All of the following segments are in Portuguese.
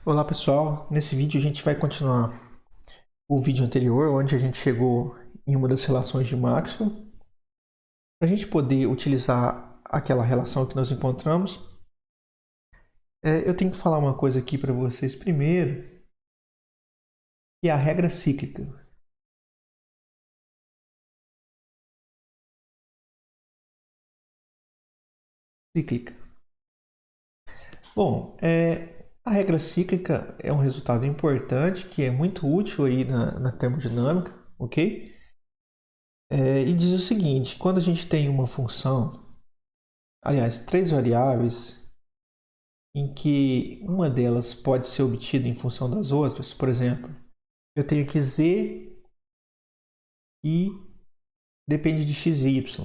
Olá pessoal, nesse vídeo a gente vai continuar o vídeo anterior, onde a gente chegou em uma das relações de Maxwell. Para a gente poder utilizar aquela relação que nós encontramos, eu tenho que falar uma coisa aqui para vocês primeiro, que é a regra cíclica. Bom, a regra cíclica é um resultado importante, que é muito útil aí na termodinâmica, ok? E diz o seguinte, quando a gente tem uma função, aliás, três variáveis, em que uma delas pode ser obtida em função das outras. Por exemplo, eu tenho aqui z e depende de x e y.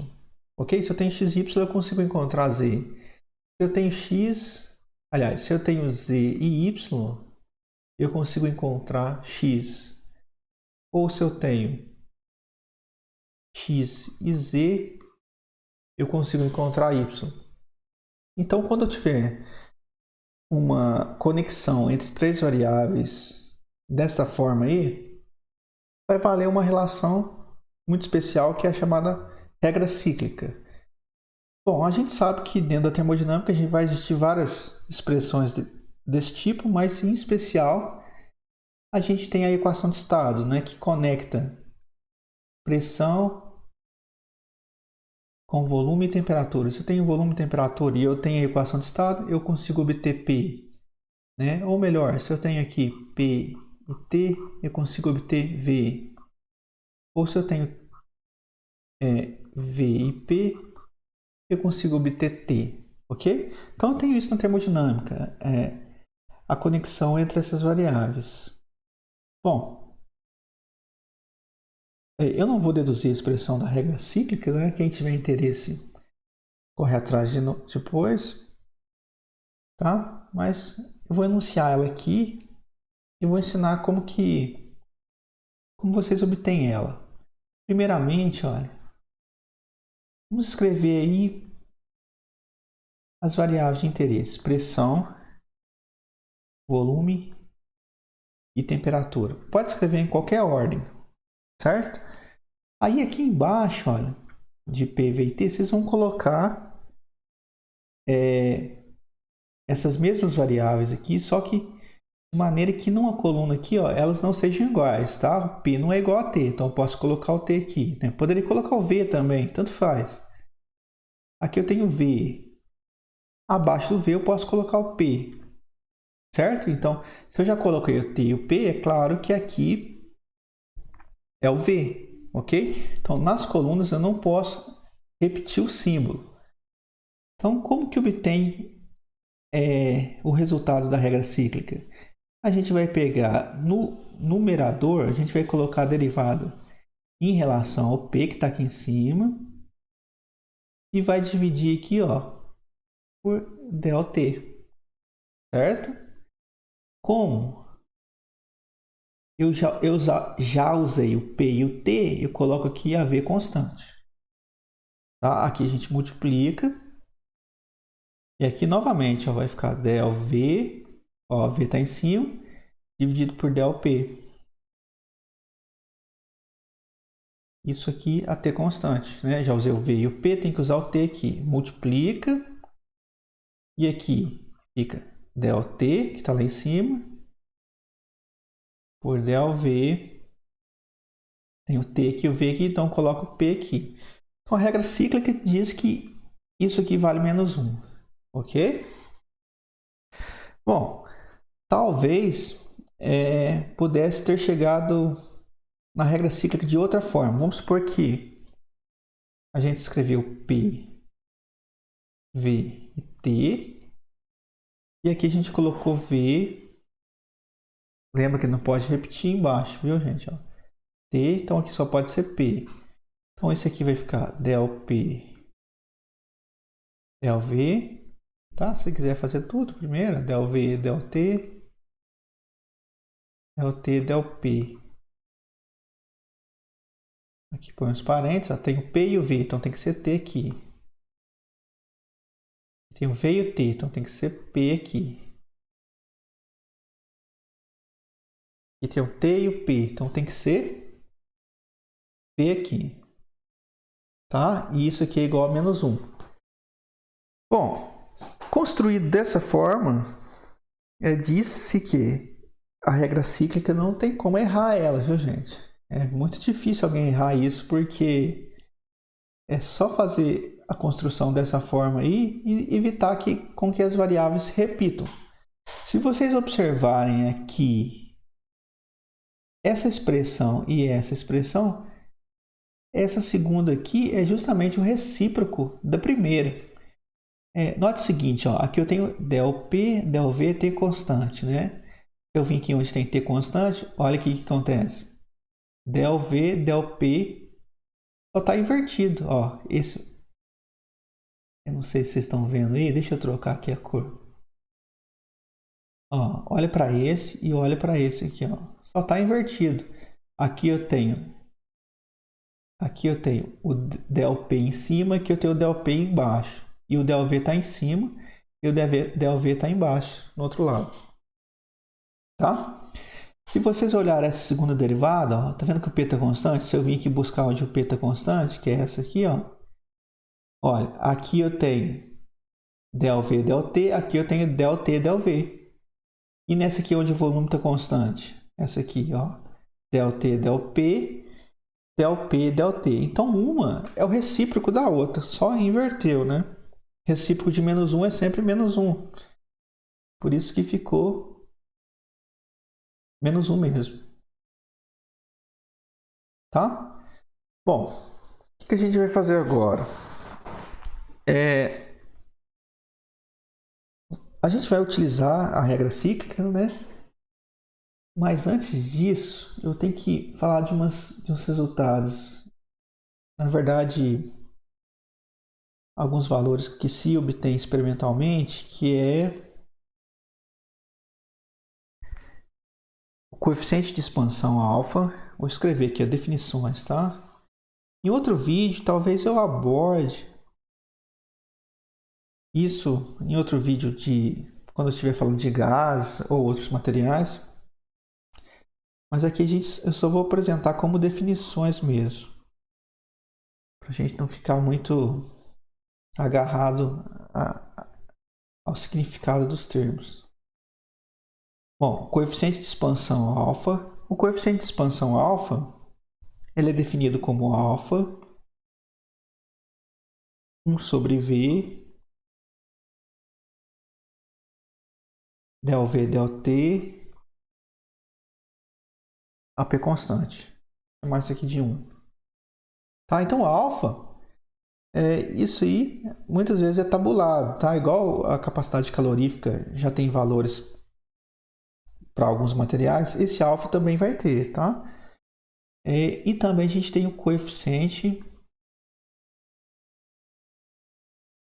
Ok? Se eu tenho x e y, eu consigo encontrar z. Se eu tenho x, aliás, se eu tenho z e y, eu consigo encontrar x. Ou se eu tenho x e z, eu consigo encontrar y. Então, quando eu tiver uma conexão entre três variáveis dessa forma aí, vai valer uma relação muito especial que é a chamada regra cíclica. Bom, a gente sabe que dentro da termodinâmica a gente vai existir várias expressões desse tipo, mas em especial a gente tem a equação de estados, né, que conecta pressão com volume e temperatura. Se eu tenho volume e temperatura e eu tenho a equação de estado, eu consigo obter P. Né? Ou melhor, se eu tenho aqui P e T, eu consigo obter V. Ou se eu tenho V e P, eu consigo obter T, ok? Então eu tenho isso na termodinâmica, a conexão entre essas variáveis. Bom, eu não vou deduzir a expressão da regra cíclica, né? Quem tiver interesse corre atrás depois, tá? Mas eu vou enunciar ela aqui e vou ensinar como vocês obtêm ela. Primeiramente, olha, vamos escrever aí as variáveis de interesse: pressão, volume e temperatura. Pode escrever em qualquer ordem, certo? Aí aqui embaixo, olha, de P, V e T, vocês vão colocar essas mesmas variáveis aqui, só que de maneira que numa coluna aqui, ó, elas não sejam iguais, tá? O P não é igual a T, então eu posso colocar o T aqui, né? Poderia colocar o V também, tanto faz. Aqui eu tenho V. Abaixo do V eu posso colocar o P, certo? Então, se eu já coloquei o T e o P, é claro que aqui é o V, ok? Então, nas colunas eu não posso repetir o símbolo. Então, como que obtém o resultado da regra cíclica? A gente vai pegar no numerador, a gente vai colocar a derivada em relação ao P que está aqui em cima e vai dividir aqui, ó, por ΔT, certo? Como eu já usei o P e o T, eu coloco aqui a V constante. Tá? Aqui a gente multiplica. E aqui novamente ó, vai ficar ΔV, ó, a V está em cima, dividido por ΔP. Isso aqui a T constante. Né? Já usei o V e o P, tem que usar o T aqui. Multiplica. E aqui fica ΔT, que está lá em cima, por ΔV. Tem o T aqui e o V aqui, então coloco o P aqui. Então a regra cíclica diz que isso aqui vale menos 1. Ok? Bom, talvez pudesse ter chegado na regra cíclica de outra forma. Vamos supor que a gente escreveu P, V e T. E aqui a gente colocou V. Lembra que não pode repetir embaixo, viu, gente? Ó. T, então aqui só pode ser P. Então esse aqui vai ficar ΔP, ΔV. Tá? Se quiser fazer tudo primeiro, ΔV, ΔT, ΔT, ΔP. Aqui põe os parênteses, ó, tem o P e o V, então tem que ser T aqui. Tem o V e o T, então tem que ser P aqui. Aqui tem o T e o P. Então tem que ser P aqui. Tá? E isso aqui é igual a menos 1. Bom, construído dessa forma, diz-se que a regra cíclica não tem como errar ela, viu, gente? É muito difícil alguém errar isso, porque é só fazer a construção dessa forma aí e evitar com que as variáveis se repitam. Se vocês observarem aqui essa expressão e essa expressão, essa segunda aqui é justamente o recíproco da primeira. Note o seguinte, ó, aqui eu tenho del P, del V, T constante, né? Eu vim aqui onde tem T constante, olha aqui o que acontece. Del V, del P, só está invertido, ó. Eu não sei se vocês estão vendo aí, deixa eu trocar aqui a cor. Ó, olha para esse e olha para esse aqui, ó. Só está invertido. Aqui eu tenho o del P em cima, aqui eu tenho o del P embaixo. E o del V está em cima e o del V está embaixo, no outro lado. Tá? Se vocês olharem essa segunda derivada, ó, tá vendo que o P está constante? Se eu vim aqui buscar onde o P está constante, que é essa aqui, ó. Olha, aqui eu tenho del V, del T, aqui eu tenho del T, del V. E nessa aqui onde o volume está constante? Essa aqui, ó. Del T, del P, del P, del T. Então uma é o recíproco da outra, só inverteu, né? Recíproco de menos 1 é sempre menos 1. Por isso que ficou menos 1 mesmo. Tá? Bom, o que a gente vai fazer agora? A gente vai utilizar a regra cíclica, né? Mas antes disso, eu tenho que falar de uns resultados. Na verdade, alguns valores que se obtém experimentalmente, que é o coeficiente de expansão alfa. Vou escrever aqui as definições, tá? Em outro vídeo, talvez eu aborde isso em outro vídeo quando eu estiver falando de gás ou outros materiais. Mas aqui eu só vou apresentar como definições mesmo, para a gente não ficar muito agarrado ao significado dos termos. Bom, coeficiente de expansão alfa. O coeficiente de expansão alfa, ele é definido como alfa 1 sobre V del V del T a P constante. Vou chamar isso aqui de 1. Tá? Então, alfa, isso aí muitas vezes é tabulado, tá? Igual a capacidade calorífica já tem valores para alguns materiais, esse alfa também vai ter, tá? E também a gente tem o coeficiente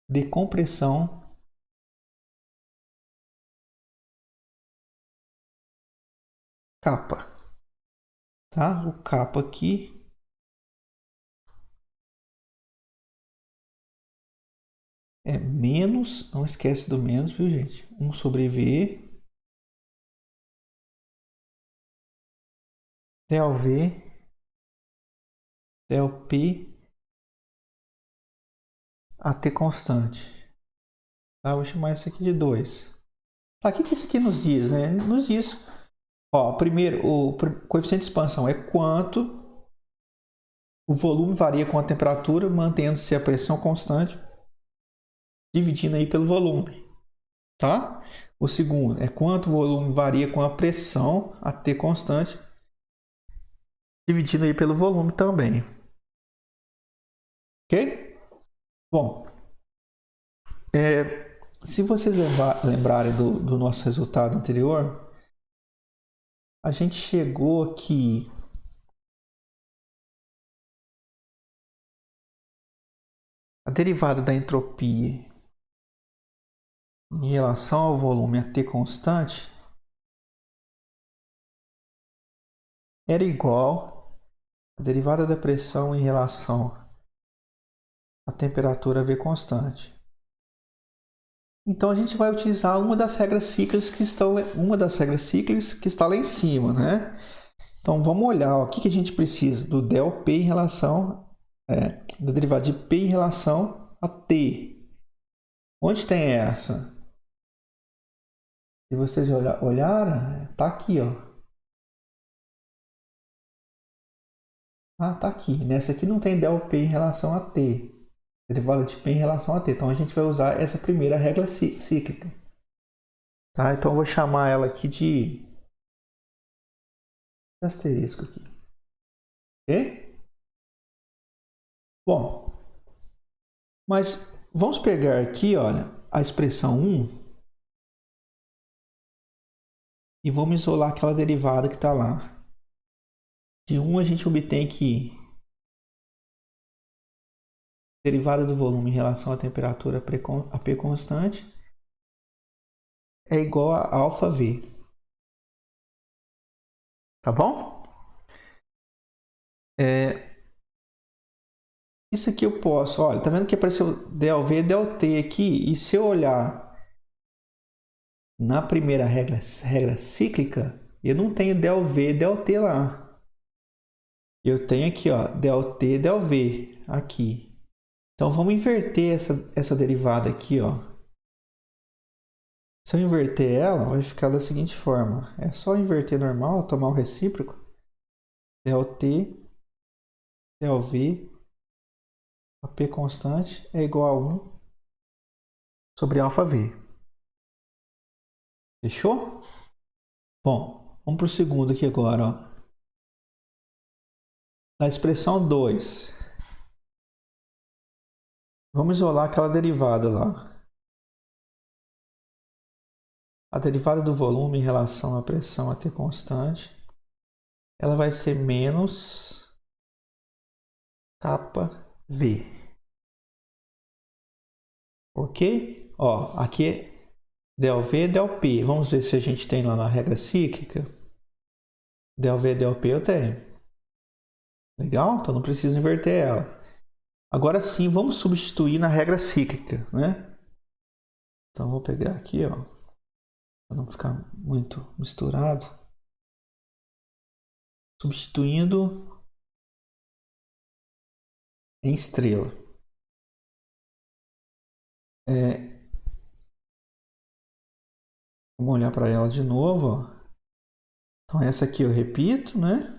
de compressão kappa, tá? O kappa aqui é menos, não esquece do menos, viu, gente? 1 sobre V del V del P a T constante. Tá? Vou chamar isso aqui de 2. Tá, o que isso aqui nos diz, né? Nos diz, ó, primeiro, o coeficiente de expansão é quanto o volume varia com a temperatura, mantendo-se a pressão constante, dividindo aí pelo volume, tá? O segundo é quanto o volume varia com a pressão, a T constante, dividindo aí pelo volume também. Ok? Bom, se vocês lembrarem do nosso resultado anterior, a gente chegou aqui a derivada da entropia em relação ao volume a T constante era igual a derivada da pressão em relação à temperatura V constante. Então a gente vai utilizar uma das regras cíclicas que está lá em cima, né? Então vamos olhar ó, o que a gente precisa do del P em relação da derivada de P em relação a T. Onde tem essa? Se vocês olharem, tá aqui, ó. Ah, tá aqui. Nessa aqui não tem del P em relação a T. Derivada de P em relação a T. Então a gente vai usar essa primeira regra cíclica. Tá? Então eu vou chamar ela aqui de asterisco aqui. Ok? Bom, mas vamos pegar aqui, olha, a expressão 1 e vamos isolar aquela derivada que está lá. De 1 a gente obtém que a derivada do volume em relação à temperatura a P constante é igual a alfa V. Tá bom? Isso aqui eu posso, olha, tá vendo que apareceu del V, del T aqui? E se eu olhar na primeira regra cíclica, eu não tenho del V, del T lá. Eu tenho aqui, ó, del T, del V, aqui. Então, vamos inverter essa derivada aqui, ó. Se eu inverter ela, vai ficar da seguinte forma. É só inverter normal, tomar o recíproco. Del T, del V, a P constante é igual a 1 sobre alfa V. Fechou? Bom, vamos para o segundo aqui agora, ó. Na expressão 2, vamos isolar aquela derivada lá. A derivada do volume em relação à pressão a T constante, ela vai ser menos kappa V. Ok? Ó, aqui é del V, del P. Vamos ver se a gente tem lá na regra cíclica. Del V, del P eu tenho. Legal? Então não preciso inverter ela. Agora sim, vamos substituir na regra cíclica, né? Então vou pegar aqui, ó, para não ficar muito misturado. Substituindo em estrela. Vamos olhar para ela de novo, ó. Então essa aqui eu repito, né?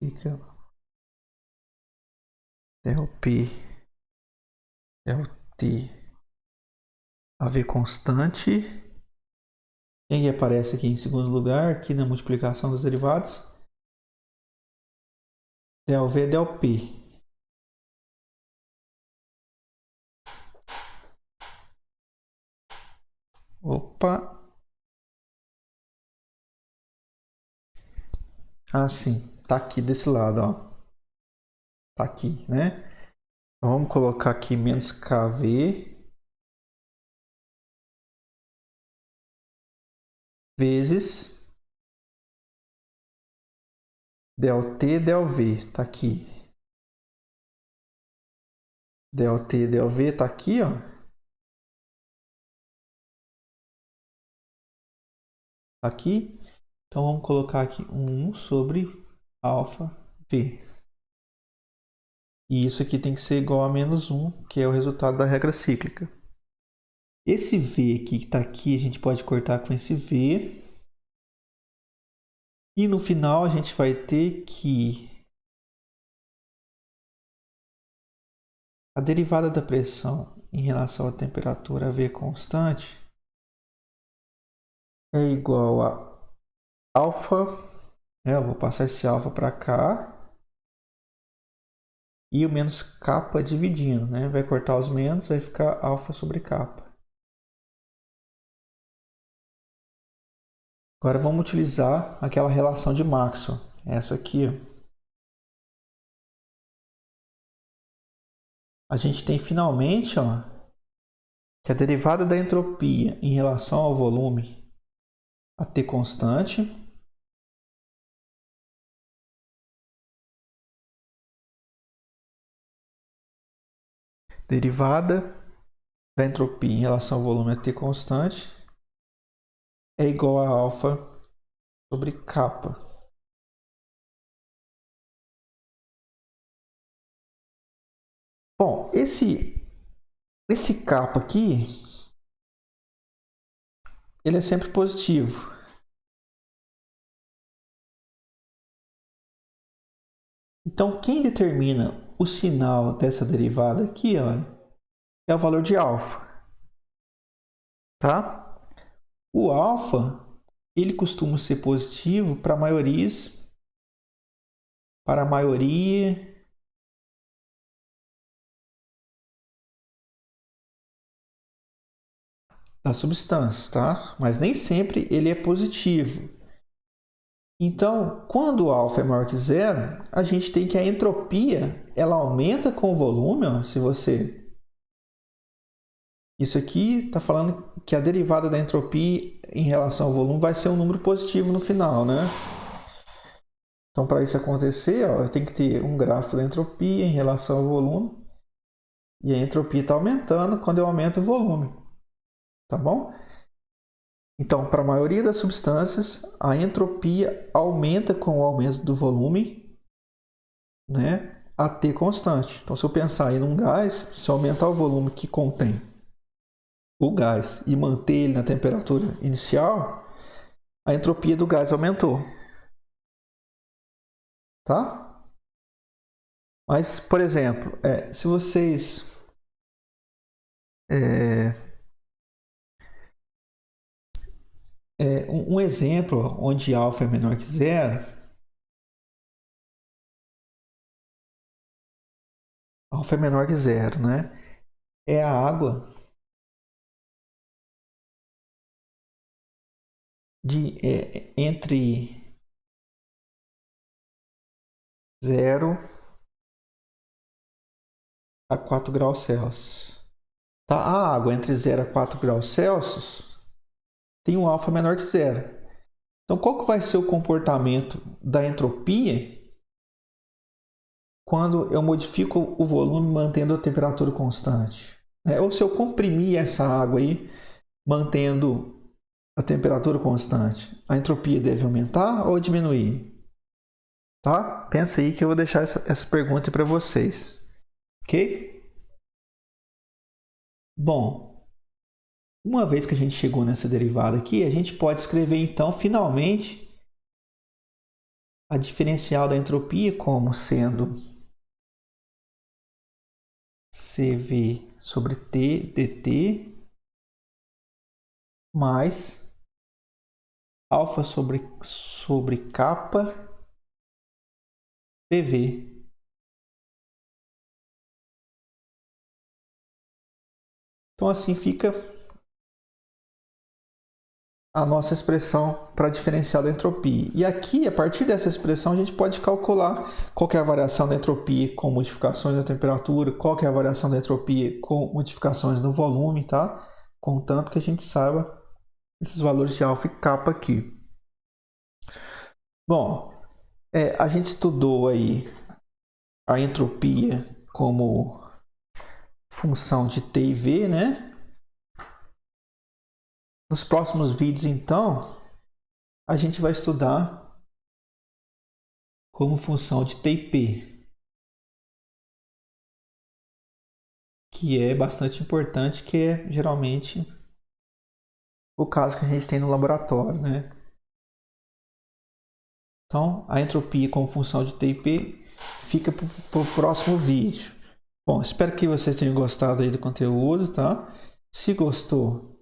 Fica del P, del T, AV constante. Quem aparece aqui em segundo lugar, aqui na multiplicação dos derivados? Del V, del P. Opa! Ah, sim. Tá aqui desse lado, ó. Tá aqui, né? Então, vamos colocar aqui menos KV vezes del T, del V. Tá aqui. Del T, del V tá aqui, ó. Tá aqui. Então vamos colocar aqui 1 sobre alfa V. E isso aqui tem que ser igual a menos 1, que é o resultado da regra cíclica. Esse V aqui que está aqui, a gente pode cortar com esse V. E no final a gente vai ter que a derivada da pressão em relação à temperatura V constante é igual a alfa, eu vou passar esse alfa para cá, e o menos kappa dividindo, né? Vai cortar os menos, vai ficar alfa sobre kappa. Agora vamos utilizar aquela relação de Maxwell, essa aqui. A gente tem finalmente, ó, que a derivada da entropia em relação ao volume a T constante Derivada da entropia em relação ao volume a T constante é igual a alfa sobre kappa. Bom, esse kappa aqui, ele é sempre positivo. Então, quem determina o sinal dessa derivada aqui, olha, é o valor de alfa, tá? O alfa, ele costuma ser positivo para maiorias, para a maioria das substâncias, tá? Mas nem sempre ele é positivo. Então, quando o alfa é maior que zero, a gente tem que a entropia, ela aumenta com o volume, ó, se você... Isso aqui está falando que a derivada da entropia em relação ao volume vai ser um número positivo no final, né? Então, para isso acontecer, ó, eu tenho que ter um gráfico da entropia em relação ao volume. E a entropia está aumentando quando eu aumento o volume. Tá bom? Então, para a maioria das substâncias, a entropia aumenta com o aumento do volume, né, a T constante. Então, se eu pensar em um gás, se eu aumentar o volume que contém o gás e manter ele na temperatura inicial, a entropia do gás aumentou. Tá? Mas, por exemplo, se vocês um exemplo onde alfa é menor que zero, alfa é menor que zero, né? É a água entre 0 a 4 graus Celsius. Tá? A água entre 0 a 4 graus Celsius tem um alfa menor que zero. Então, qual que vai ser o comportamento da entropia quando eu modifico o volume mantendo a temperatura constante? Ou se eu comprimir essa água aí, mantendo a temperatura constante, a entropia deve aumentar ou diminuir? Tá? Pensa aí que eu vou deixar essa pergunta para vocês. Ok? Bom, uma vez que a gente chegou nessa derivada aqui, a gente pode escrever então, finalmente, a diferencial da entropia como sendo CV sobre T dt mais alfa sobre kappa dV. Então assim fica a nossa expressão para diferencial da entropia. E aqui, a partir dessa expressão, a gente pode calcular qual é a variação da entropia com modificações da temperatura, qual é a variação da entropia com modificações no volume, tá? Contanto que a gente saiba esses valores de alfa e kappa aqui. Bom, a gente estudou aí a entropia como função de T e V, né? Nos próximos vídeos, então, a gente vai estudar como função de T e P, que é bastante importante, que é geralmente o caso que a gente tem no laboratório, né? Então, a entropia como função de T e P fica para o próximo vídeo. Bom, espero que vocês tenham gostado aí do conteúdo, tá? Se gostou,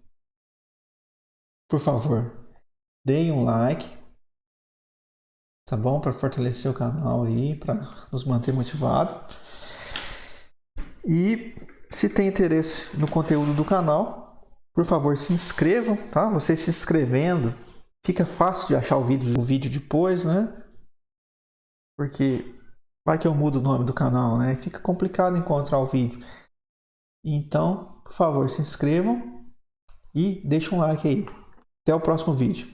por favor, deem um like, tá bom? Para fortalecer o canal aí, para nos manter motivados. E se tem interesse no conteúdo do canal, por favor, se inscrevam, tá? Vocês se inscrevendo, fica fácil de achar o vídeo depois, né? Porque vai que eu mudo o nome do canal, né? Fica complicado encontrar o vídeo. Então, por favor, se inscrevam e deixem um like aí. Até o próximo vídeo.